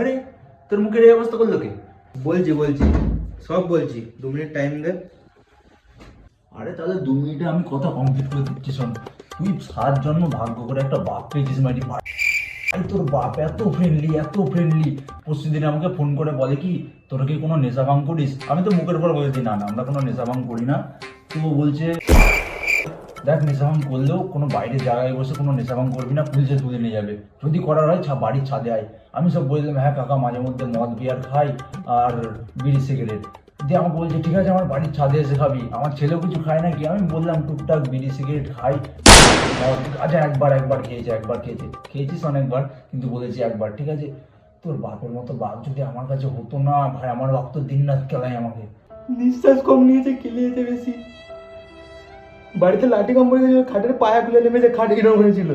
আরে তোর মুখের এই অবস্থা করলো কে? বলছি সব বলছি, 2 মিনিট টাইম দে। আরে তাহলে 2 মিনিটে আমি কথা কমপ্লিট করে দিচ্ছি। শোন, তুই 7 জন্ম ভাগ্য করে একটা বাপ পেয়েছিস মাইরি। আরে তোর বাপ এত ফ্রেন্ডলি, প্রতিদিন আমাকে ফোন করে বলে কি তোরা কি কোনো নেশা ভাঙ করিস? আমি তো মুখের উপর বলেছি না আমরা কোনো নেশা ভাঙ করি না। তো বলছে দেখ নেশা ভাঙ করলেও কোনো বাইরের জায়গায় বসে কোনো নেশা ভাঙ করবি না, পুলিশে তুলে নিয়ে যাবে, যদি করার হয় বাড়ির ছাদে আয়। আমি সব বললাম হ্যাঁ কাকা মাঝে মধ্যে মদ বিয়ার খাই আর বিড়ি সিগারেট। দিয়ে আমাকে বলছে ঠিক আছে আমার বাড়ির ছাদে এসে খাবি। আমার ছেলেও কিছু খায় নাকি? আমি বললাম টুকটাক বিড়ি সিগারেট খাই। আচ্ছা একবার খেয়েছিস অনেকবার, কিন্তু বলেছি একবার। ঠিক আছে, তোর বাপের মতো বাপ যদি আমার কাছে হতো না ভাই, আমার বাপ তো দিন রাত খেলায় আমাকে। নিঃশ্বাস কম নিয়েছে, খেলিয়েছে বেশি। বাড়িতে লাঠি কম পড়ে গেছিল, খাটের পায়া খুলে নেমেছে, খাট এরকম হয়েছিল।